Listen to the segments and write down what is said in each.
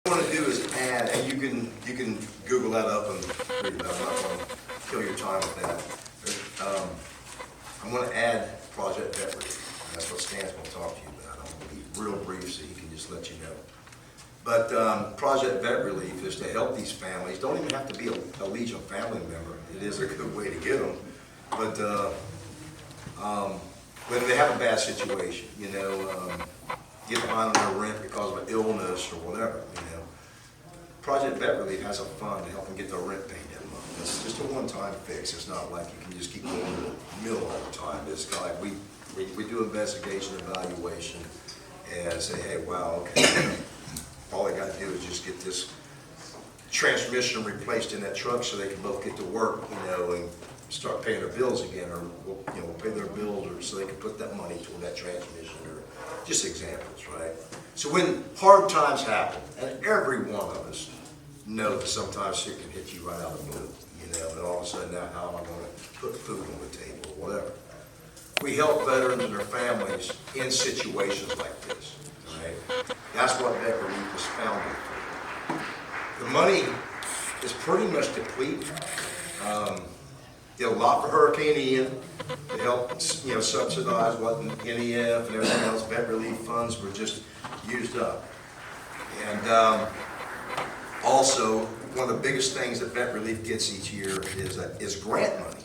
What I want to do is add, and you can Google that up and read it. I'm not going to kill your time with that. But, I'm going to add Project Vet Relief. That's what Stan's going to talk to you about. I'm going to be real brief so he can just let you know. But Project Vet Relief is to help these families. Don't even have to be a Legion family member. It is a good way to get them. But when they have a bad situation, get behind on their rent because of an illness or whatever, Project Vet Relief has a fund to help them get their rent paid that month. It's just a one-time fix. It's not like you can just keep going to the mill all the time. It's kind of like we do investigation, evaluation, and say, hey, wow, okay, all they got to do is just get this transmission replaced in that truck so they can both get to work, and start paying their bills again, or pay their bills, or so they can put that money toward that transmission, or just examples, right? So when hard times happen, and every one of us know that sometimes shit can hit you right out of the blue, and all of a sudden now how am I going to put food on the table or whatever. We help veterans and their families in situations like this, right? That's what Vet Relief was founded for. The money is pretty much depleted. Did a lot for Hurricane Ian to help, subsidize what NEF and everything else. Vet Relief funds were just used up. And also, one of the biggest things that Vet Relief gets each year is grant money.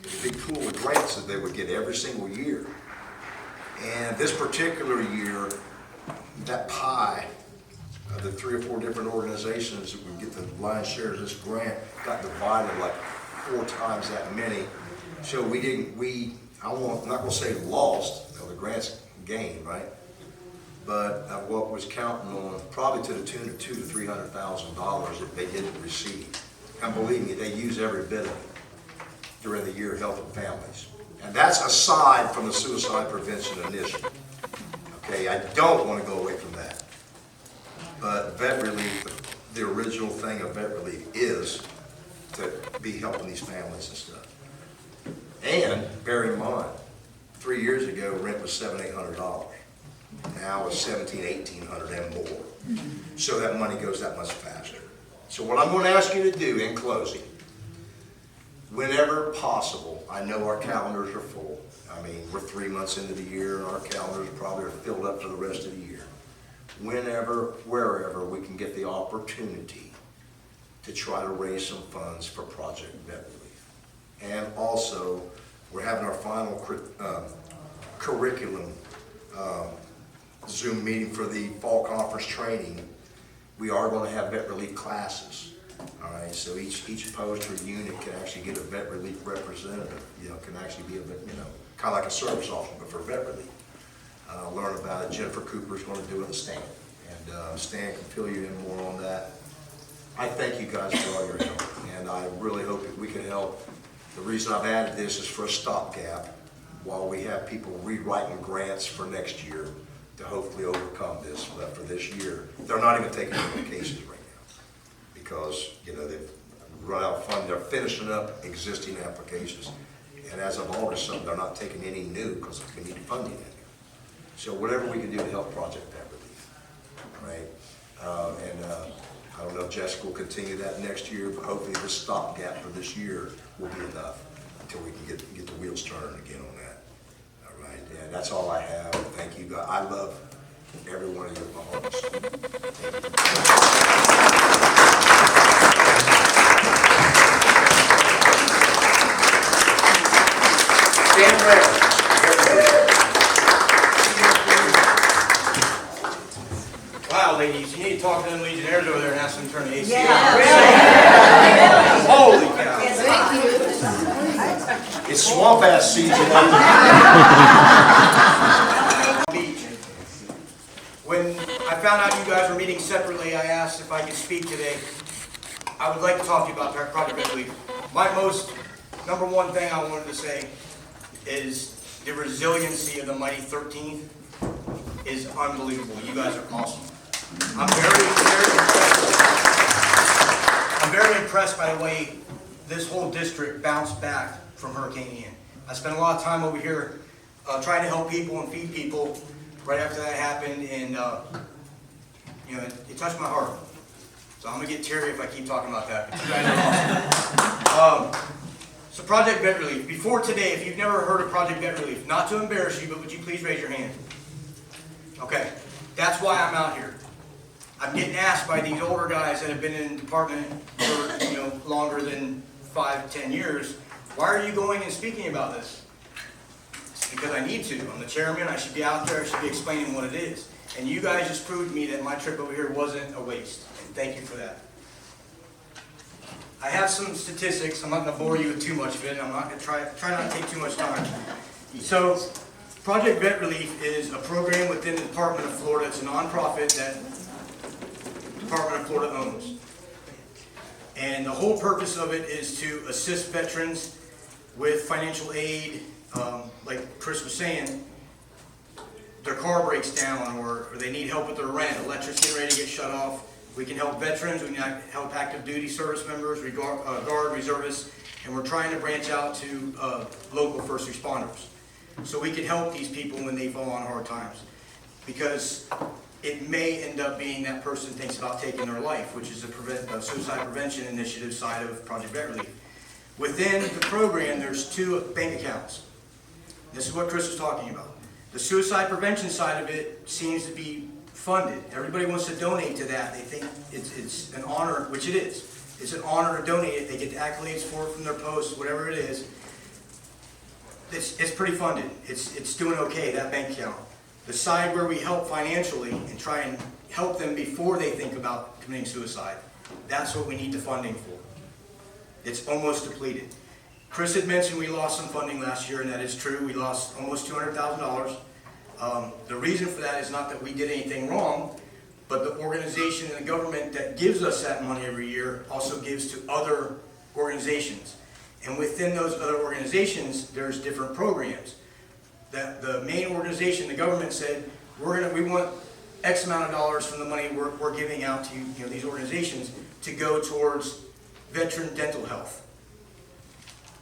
There's a big pool of grants that they would get every single year. And this particular year, that pie of the 3 or 4 different organizations that would get the lion's share of this grant got divided like 4 times that many. So I'm not going to say lost, the grants gained, right? But what was counting on probably to the tune of $200,000 to $300,000 that they didn't receive. And believe me, they use every bit of it during the year helping families. And that's aside from the Suicide Prevention Initiative. Okay, I don't want to go away from that. But Vet Relief, the original thing of Vet Relief is to be helping these families and stuff. And bear in mind, 3 years ago, rent was $700, $800. Now it's $1,700, $1,800 and more. So that money goes that much faster. So what I'm going to ask you to do in closing, whenever possible, I know our calendars are full. I mean, we're 3 months into the year, and our calendars probably are filled up for the rest of the year. Whenever, wherever we can get the opportunity to try to raise some funds for Project Vet Relief. And also, we're having our final curriculum Zoom meeting for the fall conference training. We are going to have Vet Relief classes. All right, so each post or unit can actually get a Vet Relief representative. Can actually be kind of like a service officer, but for Vet Relief. Learn about it. Jennifer Cooper is going to do it with Stan, and Stan can fill you in more on that. I thank you guys for all your help, and I really hope that we can help. The reason I've added this is for a stopgap while we have people rewriting grants for next year to hopefully overcome this. But for this year, they're not even taking applications right now because they've run out of funding. They're finishing up existing applications, and as of August, they're not taking any new because we need funding in here. So whatever we can do to help Project Vet Relief, right? I don't know if Jessica will continue that next year, but hopefully the stopgap for this year will be enough until we can get the wheels turning again on that. All right, and that's all I have. Thank you, guys. I love every one of you in my heart. Stand ready. Wow, ladies, you need to talk to them Legionnaires over there and ask them to turn the AC on. Yeah. Holy cow. Thank you. It's swamp ass season. Beach. When I found out you guys were meeting separately, I asked if I could speak today. I would like to talk to you about Project Vet Relief. My number one thing I wanted to say is the resiliency of the mighty 13th is unbelievable. You guys are awesome. I'm very impressed by the way this whole district bounced back from Hurricane Ian. I spent a lot of time over here trying to help people and feed people right after that happened, and you know, it touched my heart. So I'm gonna get teary if I keep talking about that, but you guys are awesome. So Project Vet Relief, before today, if you've never heard of Project Vet Relief, not to embarrass you, but would you please raise your hand? Okay, that's why I'm out here. I'm getting asked by these older guys that have been in the department for, you know, longer than 5 to 10 years, why are you going and speaking about this? It's because I need to. I'm the chairman, I should be out there, I should be explaining what it is. And you guys just proved to me that my trip over here wasn't a waste, and thank you for that. I have some statistics. I'm not going to bore you with too much of it. I'm not going to try not to take too much time. So, Project Vet Relief is a program within the Department of Florida. It's a nonprofit that the Department of Florida owns. And the whole purpose of it is to assist veterans with financial aid. Like Chris was saying, their car breaks down or they need help with their rent, electricity ready to get shut off. We can help veterans, we can help active duty service members, guard, reservists, and we're trying to branch out to local first responders. So we can help these people when they fall on hard times. Because it may end up being that person thinks about taking their life, which is a suicide prevention initiative side of Project Vet Relief. Within the program, there's 2 bank accounts. This is what Chris was talking about. The suicide prevention side of it seems to be funded. Everybody wants to donate to that. They think it's an honor, which it is. It's an honor to donate it. They get the accolades for it from their posts, whatever it is. It's pretty funded. It's doing okay, that bank account. The side where we help financially and try and help them before they think about committing suicide, that's what we need the funding for. It's almost depleted. Chris had mentioned we lost some funding last year, and that is true. We lost almost $200,000. The reason for that is not that we did anything wrong, but the organization and the government that gives us that money every year also gives to other organizations. And within those other organizations, there's different programs. The main organization, the government said, we want X amount of dollars from the money we're giving out to these organizations to go towards veteran dental health.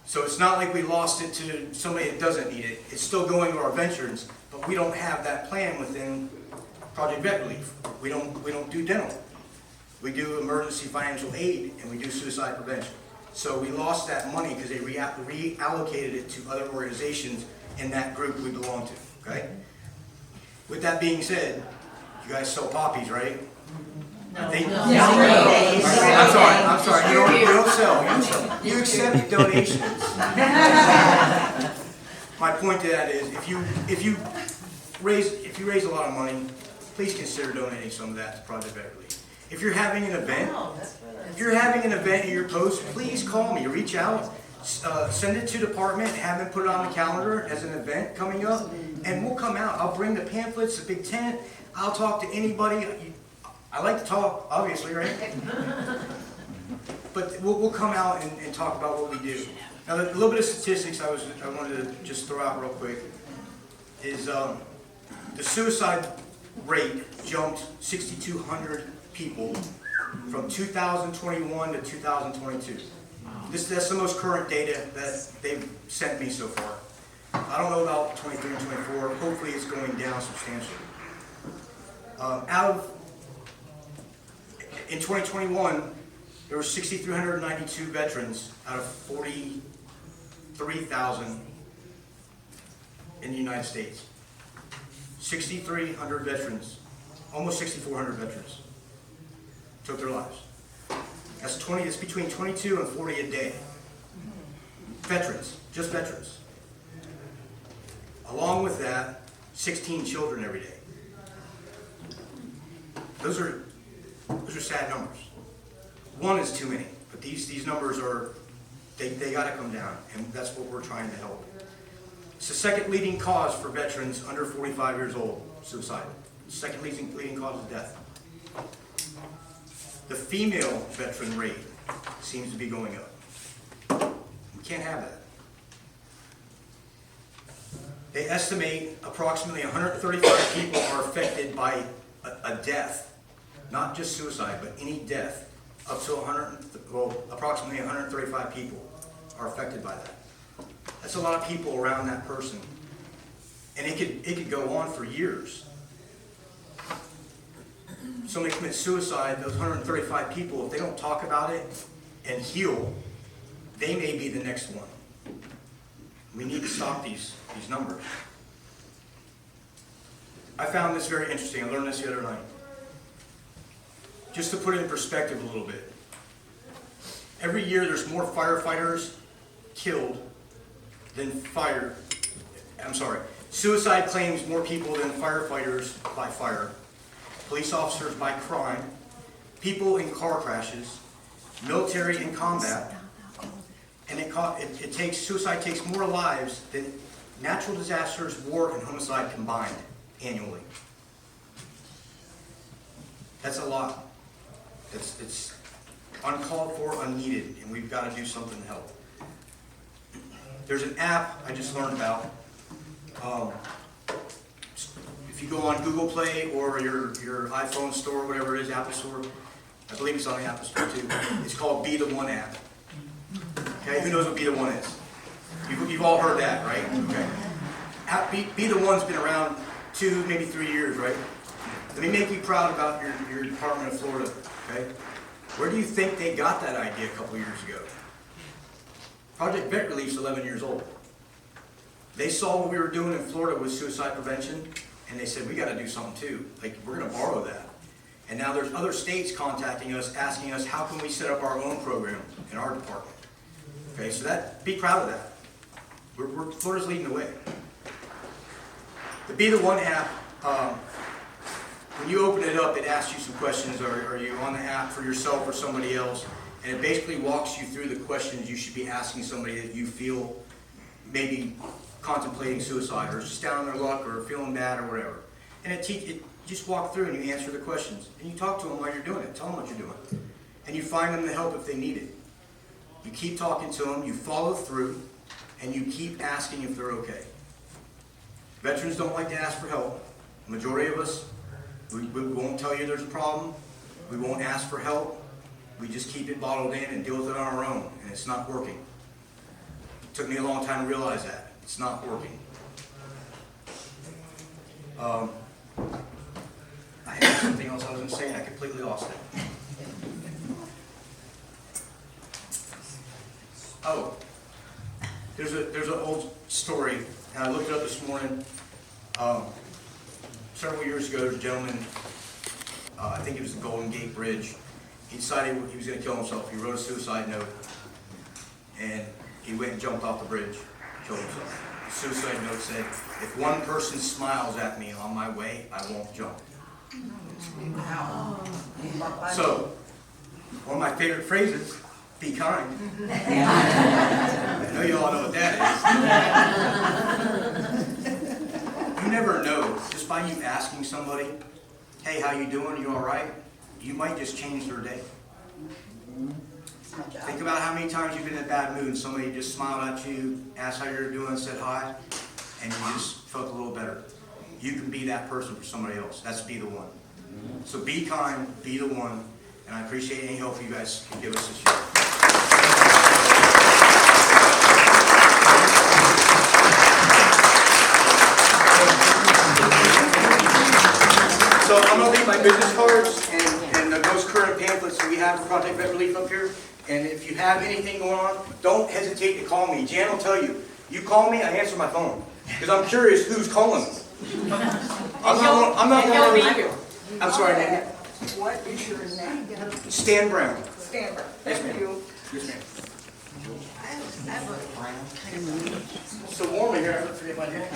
So it's not like we lost it to somebody that doesn't need it. It's still going to our veterans, but we don't have that plan within Project Vet Relief. We don't do dental. We do emergency financial aid, and we do suicide prevention. So we lost that money because they reallocated it to other organizations in that group we belong to, okay? With that being said, you guys sell poppies, right? No. I'm sorry. You don't sell. You accept donations. My point to that is, if you raise a lot of money, please consider donating some of that to Project Vet Relief. If you're having an event, at your post, please call me. Reach out, send it to department, have them put it on the calendar as an event coming up, and we'll come out. I'll bring the pamphlets, the big tent. I'll talk to anybody. I like to talk, obviously, right? But we'll come out and talk about what we do. Now, a little bit of statistics I wanted to just throw out real quick is the suicide rate jumped 6,200 people from 2021 to 2022. That's the most current data that they've sent me so far. I don't know about 23 and 24. Hopefully, it's going down substantially. In 2021, there were 6,392 veterans out of 43,000 in the United States. 6,300 veterans, almost 6,400 veterans took their lives. That's between 22 and 40 a day. Veterans, just veterans. Along with that, 16 children every day. Those are sad numbers. One is too many, but these numbers they got to come down, and that's what we're trying to help. It's the second leading cause for veterans under 45 years old, suicide. Second leading cause of death. The female veteran rate seems to be going up. We can't have that. They estimate approximately 135 people are affected by a death. Not just suicide, but any death. Up to approximately 135 people are affected by that. That's a lot of people around that person. And it could go on for years. somebody commits suicide, those 135 people, if they don't talk about it and heal, they may be the next one. We need to stop these numbers. I found this very interesting. I learned this the other night. Just to put it in perspective a little bit. Every year there's more firefighters killed than suicide claims more people than firefighters by fire, police officers by crime, people in car crashes, military in combat, and suicide takes more lives than natural disasters, war, and homicide combined annually. That's a lot. It's uncalled for, unneeded, and we've got to do something to help. There's an app I just learned about. If you go on Google Play or your iPhone store, or whatever it is, Apple Store, I believe it's on the Apple Store too. It's called Be the One app. Okay, who knows what Be the One is? You've all heard that, right? Okay. Be the One's been around 2, maybe 3 years, right? Let me make you proud about your Department of Florida. Okay, where do you think they got that idea a couple years ago? Project Vet Relief's 11 years old. They saw what we were doing in Florida with suicide prevention, and they said, we got to do something too. Like, we're going to borrow that. And now there's other states contacting us, asking us, how can we set up our own program in our department? Okay, so be proud of that. Florida's leading the way. The Be the One app, when you open it up, it asks you some questions. Are you on the app for yourself or somebody else? And it basically walks you through the questions you should be asking somebody that you feel maybe contemplating suicide or just down on their luck or feeling bad or whatever. And you just walk through and you answer the questions. And you talk to them while you're doing it. Tell them what you're doing. And you find them the help if they need it. You keep talking to them, you follow through, and you keep asking if they're okay. Veterans don't like to ask for help. The majority of us, we won't tell you there's a problem. We won't ask for help. We just keep it bottled in and deal with it on our own, and it's not working. It took me a long time to realize that. It's not working. I had something else I was going to say, and I completely lost it. Oh, there's an old story, and I looked it up this morning. Several years ago, there was a gentleman, I think it was the Golden Gate Bridge. He decided he was going to kill himself. He wrote a suicide note, and he went and jumped off the bridge, killed himself. The suicide note said, if one person smiles at me on my way, I won't jump. So, one of my favorite phrases, be kind. I know you all know what that is. You never know, just by you asking somebody, hey, how you doing? You all right? You might just change their day. Think about how many times you've been in a bad mood and somebody just smiled at you, asked how you're doing, said hi, and you just felt a little better. You can be that person for somebody else. That's Be the One. So be kind, be the one, and I appreciate any help you guys can give us this year. So I'm going to leave my business cards and the most current pamphlets that we have for Project Vet Relief up here. And if you have anything going on, don't hesitate to call me. Jan will tell you. You call me, I answer my phone. Because I'm curious who's calling me. I'm not one of you. I'm sorry, Nancy. What is your name? Stan Brown. Stan Brown. Yes, Thank ma'am. you. Yes, ma'am. I So warm in here, I forget my name.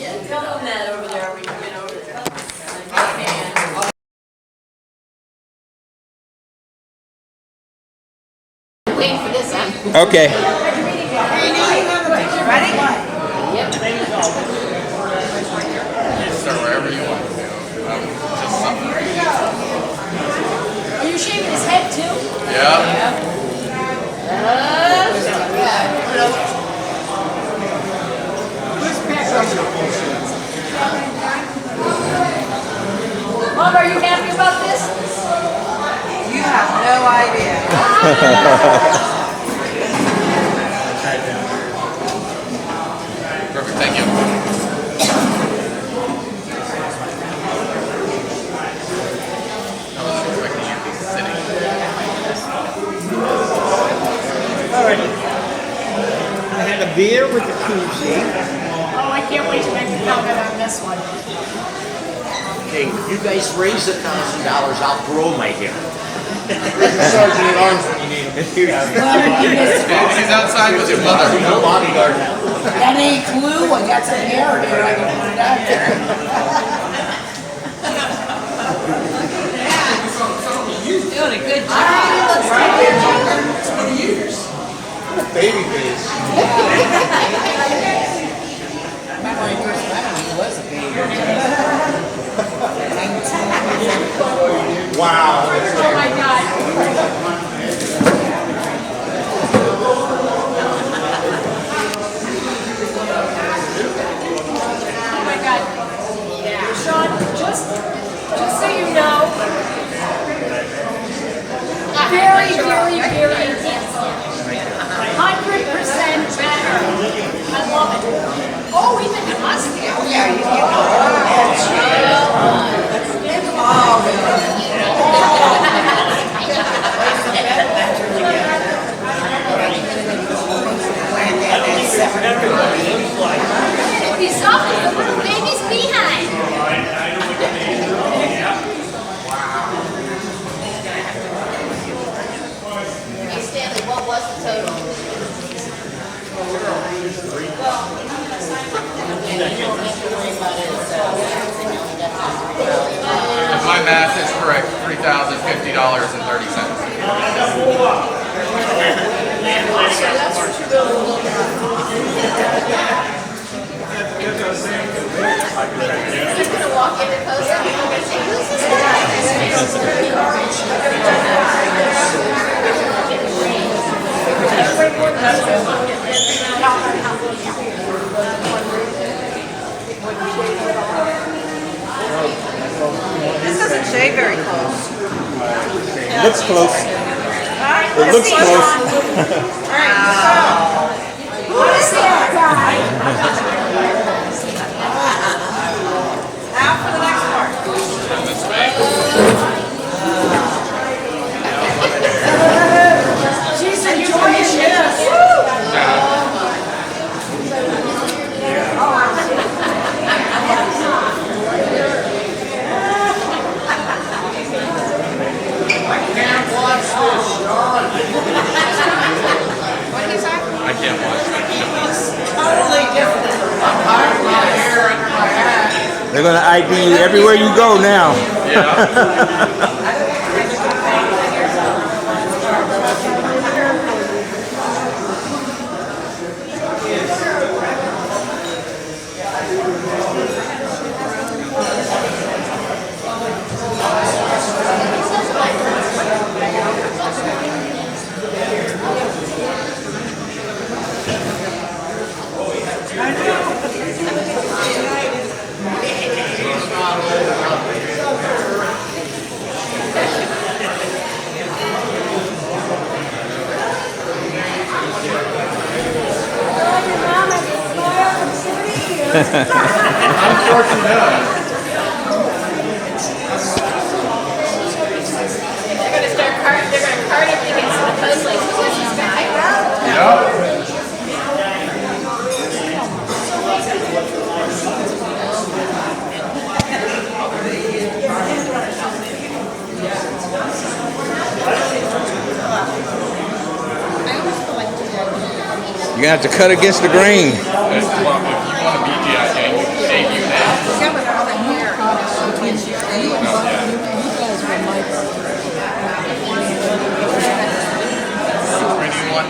Yeah, tell them that over there when you get over there. Wait for this, huh? Okay. Ready? Yep. Start wherever you want to do. Just something. Are you shaving his head too? Yeah. Mom, are you happy about this? You have no idea. Perfect. Thank you. beer with the koozie. Oh, I can't wait to make the comment on this one. Okay, you guys raise $1,000, I'll grow my hair. Sergeant at arms when you need him. He's outside with your mother. No bodyguard now. That ain't glue, I got some hair here, I can put it out there. You're doing a good job. Baby face. Wow. Oh my God. Oh my God. Sean, just so you know, very, very, very handsome. 100% better. I love it. Oh, even the mustache. Yeah, you He's off with the little baby's behind. Hey Stanley, what was the total? If my math is correct, He's gonna walk in the post office and say, who's this guy? This doesn't shave very close. Looks close. It looks close. Wow. Who is that guy? Now for the next part. She's enjoying this. I can't watch that They're gonna ID you everywhere you go now. show. Yeah. They're gonna cart everything into the post like, who is this guy? You're gonna have to cut against the grain. If you want to be G.I. Jane, you can shave you now. Yeah, with all the hair. Which one do you want?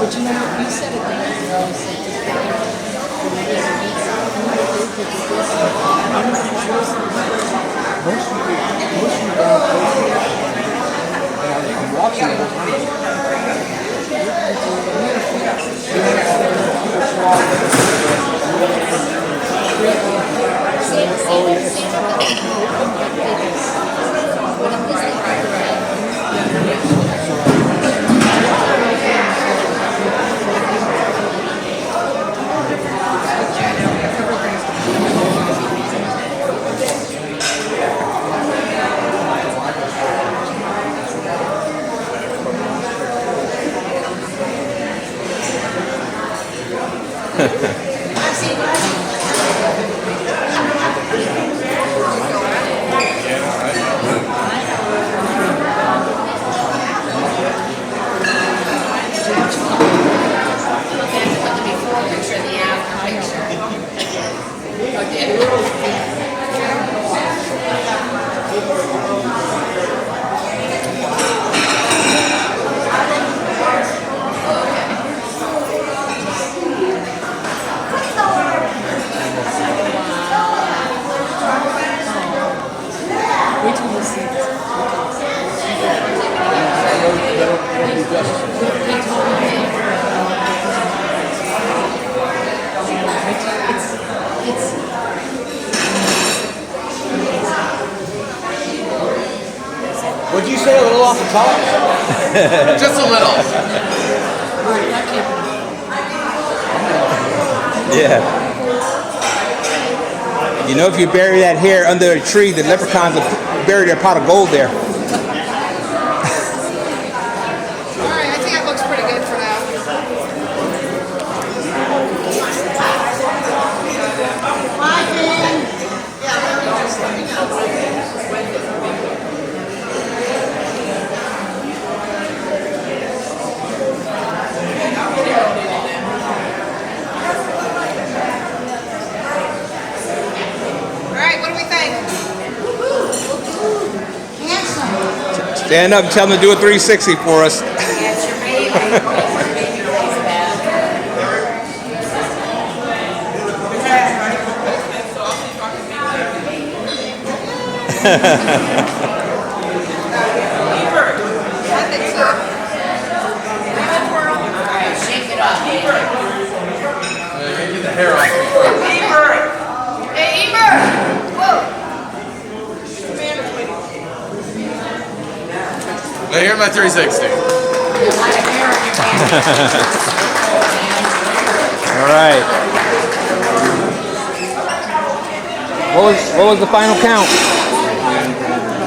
But you know, you said it there, you always said I'm watching the whole time. Wait till you see this. What'd you say, a little off the top? Just a little. Yeah. You know, if you bury that hair under a tree, the leprechauns will bury their pot of gold there. All right, I think that looks pretty good for now. All right, what do we think? Stand up and tell them to do a 360 for us. Yes, your baby. Your baby plays bad. I think so. All right, shake it up, baby. Get the hair off. Hey, Eber! Whoa! Now here's my 360. All right. What was the final count?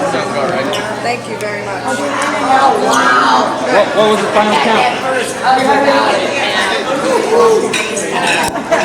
Sounds about right. Thank you very much. Oh, wow! What was the final count? That first cover got it, man.